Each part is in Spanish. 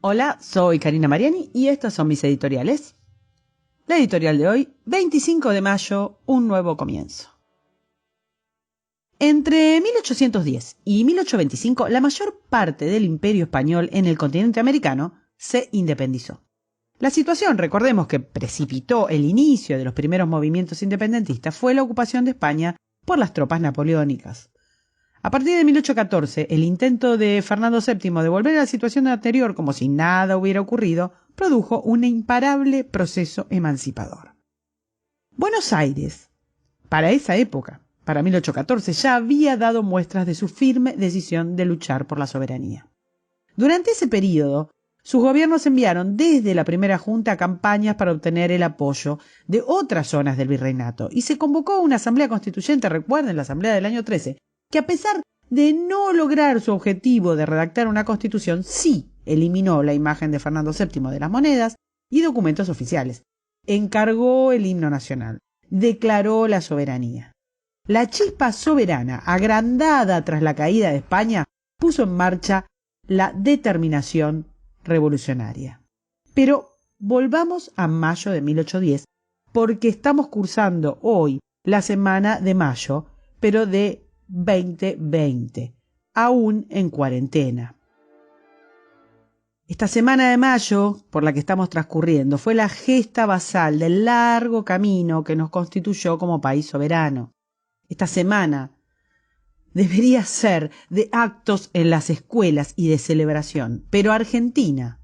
Hola, soy Karina Mariani y estas son mis editoriales. La editorial de hoy, 25 de mayo, un nuevo comienzo. Entre 1810 y 1825, la mayor parte del imperio español en el continente americano se independizó. La situación, recordemos que precipitó el inicio de los primeros movimientos independentistas, fue la ocupación de España por las tropas napoleónicas. A partir de 1814, el intento de Fernando VII de volver a la situación anterior como si nada hubiera ocurrido, produjo un imparable proceso emancipador. Buenos Aires, para esa época, para 1814, ya había dado muestras de su firme decisión de luchar por la soberanía. Durante ese período, sus gobiernos enviaron desde la primera junta campañas para obtener el apoyo de otras zonas del virreinato y se convocó una asamblea constituyente, recuerden la asamblea del año 13, que a pesar de no lograr su objetivo de redactar una constitución, sí eliminó la imagen de Fernando VII de las monedas y documentos oficiales, encargó el himno nacional, declaró la soberanía. La chispa soberana, agrandada tras la caída de España, puso en marcha la determinación revolucionaria. Pero volvamos a mayo de 1810, porque estamos cursando hoy la semana de mayo, pero de 2020, aún en cuarentena. Esta semana de mayo, por la que estamos transcurriendo, fue la gesta basal del largo camino que nos constituyó como país soberano. Esta semana debería ser de actos en las escuelas y de celebración, pero Argentina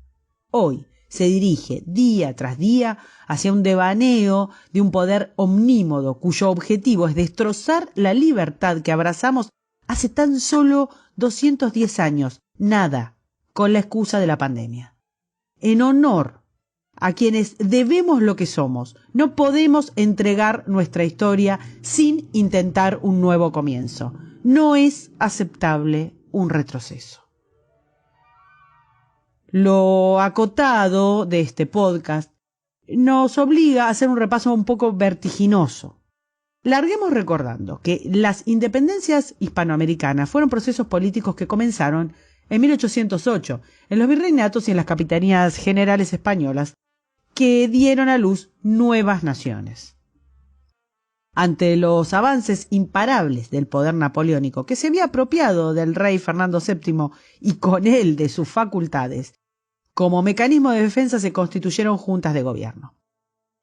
hoy se dirige día tras día hacia un devaneo de un poder omnímodo cuyo objetivo es destrozar la libertad que abrazamos hace tan solo 210 años, nada, con la excusa de la pandemia. En honor a quienes debemos lo que somos, no podemos entregar nuestra historia sin intentar un nuevo comienzo. No es aceptable un retroceso. Lo acotado de este podcast nos obliga a hacer un repaso un poco vertiginoso. Larguemos recordando que las independencias hispanoamericanas fueron procesos políticos que comenzaron en 1808 en los virreinatos y en las capitanías generales españolas que dieron a luz nuevas naciones. Ante los avances imparables del poder napoleónico que se había apropiado del rey Fernando VII y con él de sus facultades, como mecanismo de defensa se constituyeron juntas de gobierno.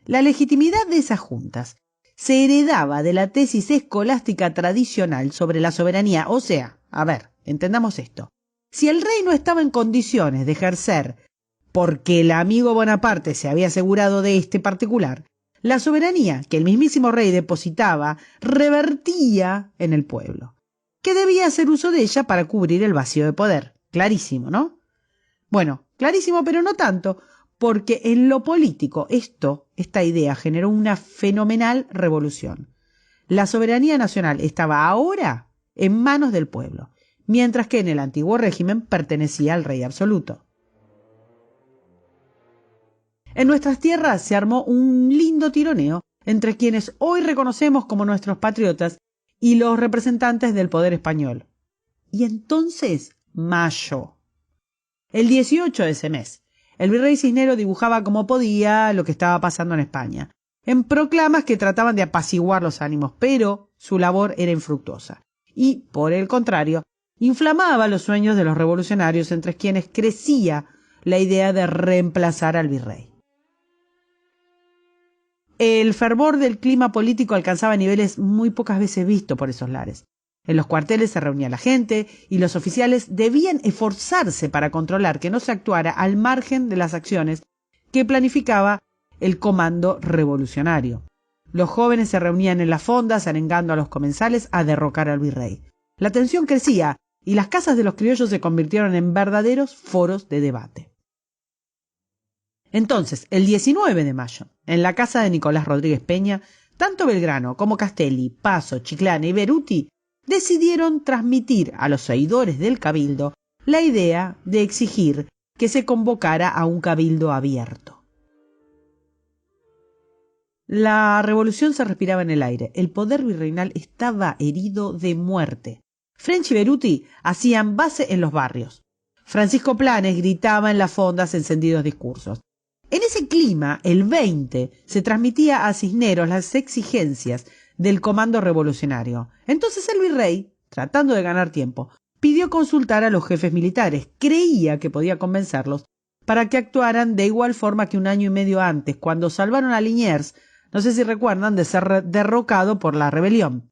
La legitimidad de esas juntas se heredaba de la tesis escolástica tradicional sobre la soberanía, o sea, entendamos esto, si el rey no estaba en condiciones de ejercer porque el amigo Bonaparte se había asegurado de este particular, la soberanía que el mismísimo rey depositaba revertía en el pueblo, que debía hacer uso de ella para cubrir el vacío de poder. Clarísimo, ¿no? Bueno, clarísimo, pero no tanto, porque en lo político esta idea generó una fenomenal revolución. La soberanía nacional estaba ahora en manos del pueblo, mientras que en el antiguo régimen pertenecía al rey absoluto. En nuestras tierras se armó un lindo tironeo entre quienes hoy reconocemos como nuestros patriotas y los representantes del poder español. Y entonces, mayo. El 18 de ese mes, el virrey Cisneros dibujaba como podía lo que estaba pasando en España, en proclamas que trataban de apaciguar los ánimos, pero su labor era infructuosa. Y, por el contrario, inflamaba los sueños de los revolucionarios entre quienes crecía la idea de reemplazar al virrey. El fervor del clima político alcanzaba niveles muy pocas veces vistos por esos lares. En los cuarteles se reunía la gente y los oficiales debían esforzarse para controlar que no se actuara al margen de las acciones que planificaba el comando revolucionario. Los jóvenes se reunían en las fondas arengando a los comensales a derrocar al virrey. La tensión crecía y las casas de los criollos se convirtieron en verdaderos foros de debate. Entonces, el 19 de mayo, en la casa de Nicolás Rodríguez Peña, tanto Belgrano como Castelli, Paso, Chiclana y Beruti decidieron transmitir a los oidores del cabildo la idea de exigir que se convocara a un cabildo abierto. La revolución se respiraba en el aire. El poder virreinal estaba herido de muerte. French y Beruti hacían base en los barrios. Francisco Planes gritaba en las fondas encendidos discursos. En ese clima, el 20, se transmitía a Cisneros las exigencias del comando revolucionario. Entonces el virrey, tratando de ganar tiempo, pidió consultar a los jefes militares. Creía que podía convencerlos para que actuaran de igual forma que un año y medio antes, cuando salvaron a Liniers, no sé si recuerdan, de ser derrocado por la rebelión.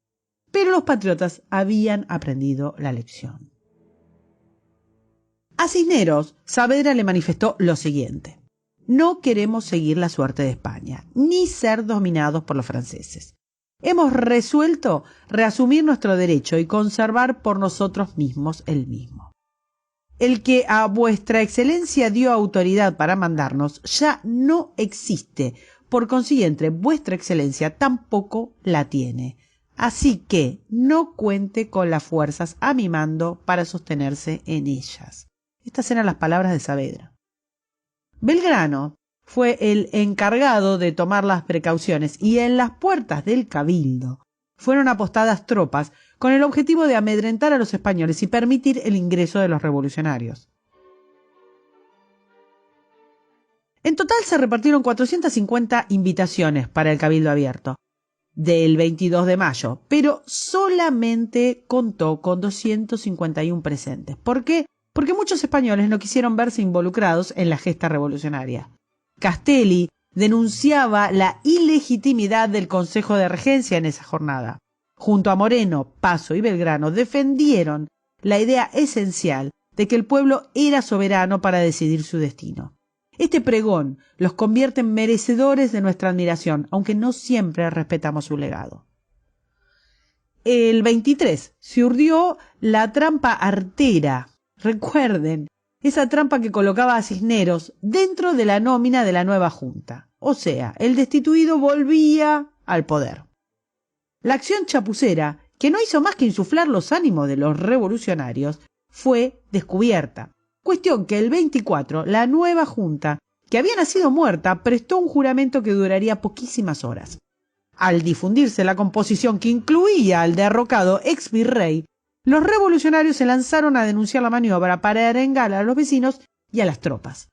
Pero los patriotas habían aprendido la lección. A Cisneros, Saavedra le manifestó lo siguiente: no queremos seguir la suerte de España, ni ser dominados por los franceses. Hemos resuelto reasumir nuestro derecho y conservar por nosotros mismos el mismo. El que a vuestra excelencia dio autoridad para mandarnos ya no existe, por consiguiente vuestra excelencia tampoco la tiene. Así que no cuente con las fuerzas a mi mando para sostenerse en ellas. Estas eran las palabras de Saavedra. Belgrano fue el encargado de tomar las precauciones y en las puertas del Cabildo fueron apostadas tropas con el objetivo de amedrentar a los españoles y permitir el ingreso de los revolucionarios. En total se repartieron 450 invitaciones para el Cabildo Abierto del 22 de mayo, pero solamente contó con 251 presentes. ¿Por qué? Porque muchos españoles no quisieron verse involucrados en la gesta revolucionaria. Castelli denunciaba la ilegitimidad del Consejo de Regencia en esa jornada. Junto a Moreno, Paso y Belgrano defendieron la idea esencial de que el pueblo era soberano para decidir su destino. Este pregón los convierte en merecedores de nuestra admiración, aunque no siempre respetamos su legado. El 23 se urdió la trampa artera. Recuerden, esa trampa que colocaba a Cisneros dentro de la nómina de la nueva junta. O sea, el destituido volvía al poder. La acción chapucera, que no hizo más que insuflar los ánimos de los revolucionarios, fue descubierta. Cuestión que el 24, la nueva junta, que había nacido muerta, prestó un juramento que duraría poquísimas horas. Al difundirse la composición que incluía al derrocado ex virrey, los revolucionarios se lanzaron a denunciar la maniobra para arengar a los vecinos y a las tropas.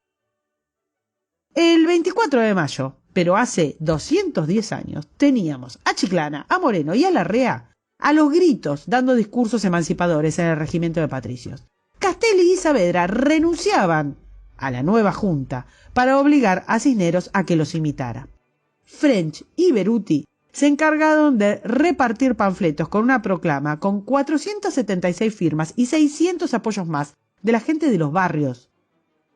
El 24 de mayo, pero hace 210 años, teníamos a Chiclana, a Moreno y a Larrea a los gritos dando discursos emancipadores en el regimiento de patricios. Castelli y Saavedra renunciaban a la nueva junta para obligar a Cisneros a que los imitara. French y Beruti se encargaron de repartir panfletos con una proclama con 476 firmas y 600 apoyos más de la gente de los barrios.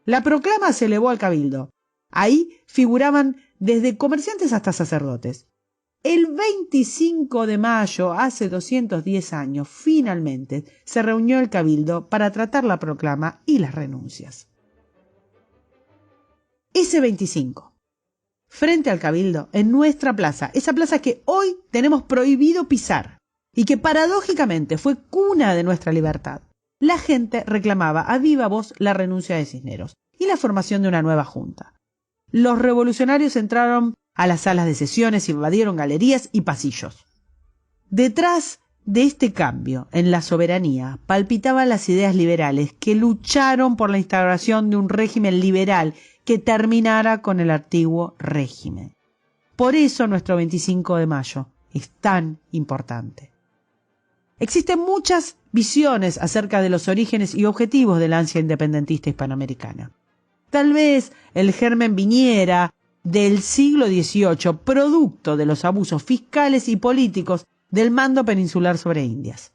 La proclama se elevó al Cabildo. Ahí figuraban desde comerciantes hasta sacerdotes. El 25 de mayo, hace 210 años, finalmente se reunió el Cabildo para tratar la proclama y las renuncias. Ese 25, frente al Cabildo, en nuestra plaza, esa plaza que hoy tenemos prohibido pisar y que paradójicamente fue cuna de nuestra libertad, la gente reclamaba a viva voz la renuncia de Cisneros y la formación de una nueva junta. Los revolucionarios entraron a las salas de sesiones, invadieron galerías y pasillos. Detrás de este cambio en la soberanía palpitaban las ideas liberales que lucharon por la instauración de un régimen liberal que terminara con el antiguo régimen. Por eso nuestro 25 de mayo es tan importante. Existen muchas visiones acerca de los orígenes y objetivos de la ansia independentista hispanoamericana. Tal vez el germen viniera del siglo XVIII, producto de los abusos fiscales y políticos del mando peninsular sobre Indias.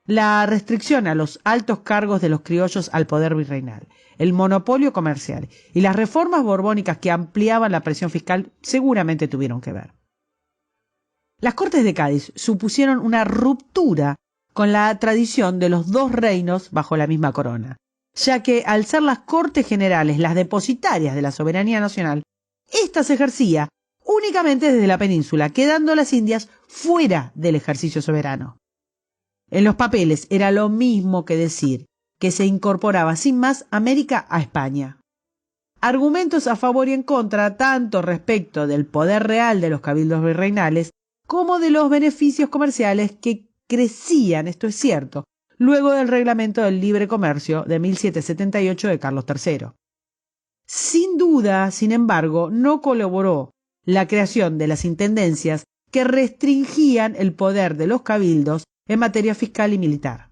La restricción a los altos cargos de los criollos al poder virreinal, el monopolio comercial y las reformas borbónicas que ampliaban la presión fiscal seguramente tuvieron que ver. Las Cortes de Cádiz supusieron una ruptura con la tradición de los dos reinos bajo la misma corona, ya que al ser las Cortes Generales las depositarias de la soberanía nacional, ésta se ejercía únicamente desde la península, quedando las Indias fuera del ejercicio soberano. En los papeles era lo mismo que decir que se incorporaba sin más América a España. Argumentos a favor y en contra tanto respecto del poder real de los cabildos virreinales como de los beneficios comerciales que crecían, esto es cierto, luego del reglamento del libre comercio de 1778 de Carlos III. Sin duda, sin embargo, no colaboró la creación de las intendencias que restringían el poder de los cabildos en materia fiscal y militar.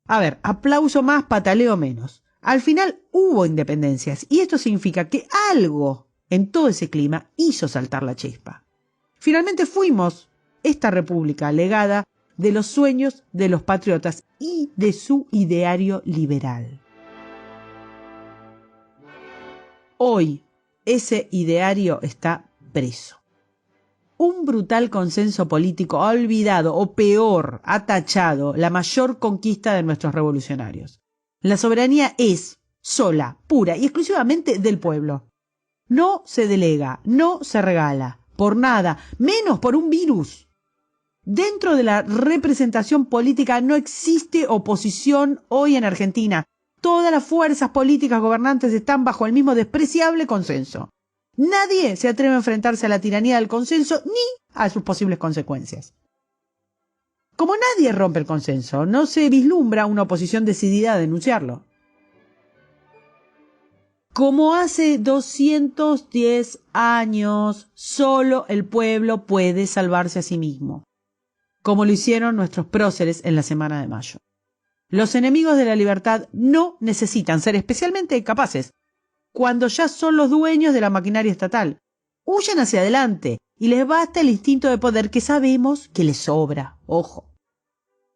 A ver, aplauso más, pataleo menos. Al final hubo independencias y esto significa que algo en todo ese clima hizo saltar la chispa. Finalmente fuimos esta república legada de los sueños de los patriotas y de su ideario liberal. Hoy ese ideario está preso. Un brutal consenso político ha olvidado, o peor, ha tachado la mayor conquista de nuestros revolucionarios. La soberanía es sola, pura y exclusivamente del pueblo. No se delega, no se regala, por nada, menos por un virus. Dentro de la representación política no existe oposición hoy en Argentina. Todas las fuerzas políticas gobernantes están bajo el mismo despreciable consenso. Nadie se atreve a enfrentarse a la tiranía del consenso ni a sus posibles consecuencias. Como nadie rompe el consenso, no se vislumbra una oposición decidida a denunciarlo. Como hace 210 años, solo el pueblo puede salvarse a sí mismo, como lo hicieron nuestros próceres en la Semana de Mayo. Los enemigos de la libertad no necesitan ser especialmente capaces cuando ya son los dueños de la maquinaria estatal. Huyen hacia adelante y les basta el instinto de poder que sabemos que les sobra. Ojo.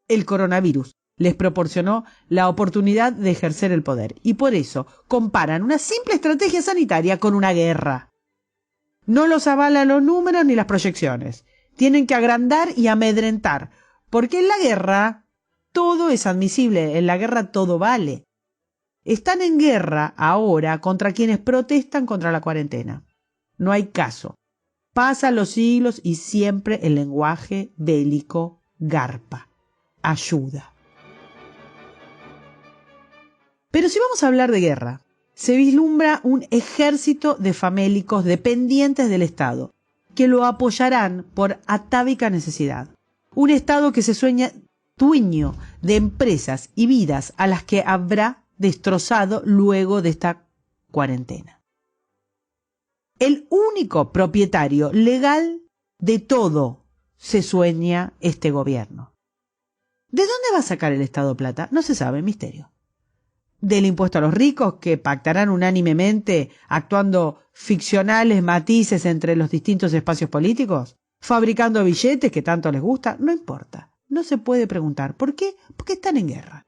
El coronavirus les proporcionó la oportunidad de ejercer el poder y por eso comparan una simple estrategia sanitaria con una guerra. No los avalan los números ni las proyecciones. Tienen que agrandar y amedrentar, porque en la guerra todo es admisible, en la guerra todo vale. Están en guerra ahora contra quienes protestan contra la cuarentena. No hay caso. Pasan los siglos y siempre el lenguaje bélico garpa. Ayuda. Pero si vamos a hablar de guerra, se vislumbra un ejército de famélicos dependientes del Estado, que lo apoyarán por atávica necesidad. Un Estado que se sueña dueño de empresas y vidas a las que habrá destrozado luego de esta cuarentena. El único propietario legal de todo se sueña este gobierno. ¿De dónde va a sacar el Estado plata? No se sabe, misterio. ¿Del impuesto a los ricos que pactarán unánimemente actuando ficcionales matices entre los distintos espacios políticos? ¿Fabricando billetes que tanto les gusta? No importa. No se puede preguntar. ¿Por qué? Porque están en guerra.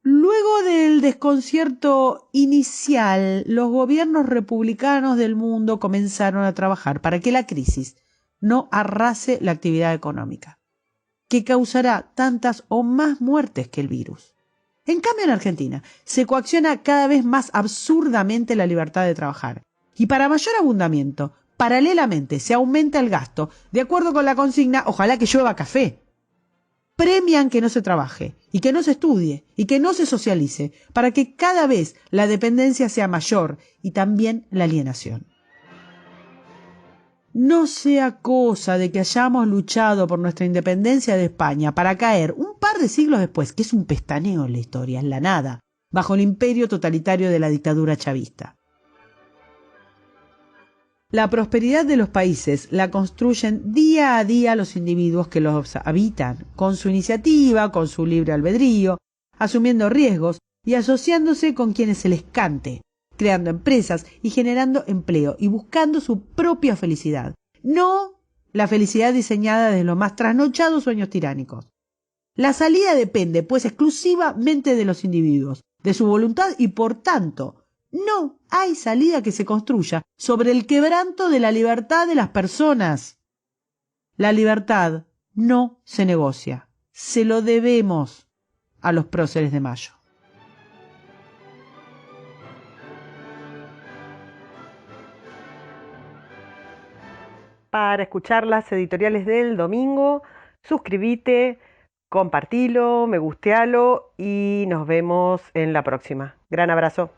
Luego del desconcierto inicial, los gobiernos republicanos del mundo comenzaron a trabajar para que la crisis no arrase la actividad económica, que causará tantas o más muertes que el virus. En cambio, en Argentina se coacciona cada vez más absurdamente la libertad de trabajar. Y para mayor abundamiento, paralelamente se aumenta el gasto, de acuerdo con la consigna «Ojalá que llueva café». Premian que no se trabaje, y que no se estudie, y que no se socialice, para que cada vez la dependencia sea mayor y también la alienación. No sea cosa de que hayamos luchado por nuestra independencia de España para caer un par de siglos después, que es un pestaneo en la historia, en la nada, bajo el imperio totalitario de la dictadura chavista. La prosperidad de los países la construyen día a día los individuos que los habitan, con su iniciativa, con su libre albedrío, asumiendo riesgos y asociándose con quienes se les cante, creando empresas y generando empleo y buscando su propia felicidad, no la felicidad diseñada desde los más trasnochados sueños tiránicos. La salida depende, pues, exclusivamente de los individuos, de su voluntad y, por tanto, no hay salida que se construya sobre el quebranto de la libertad de las personas. La libertad no se negocia, se lo debemos a los próceres de Mayo. Para escuchar las editoriales del domingo, suscríbete, compartilo, me gustealo y nos vemos en la próxima. Gran abrazo.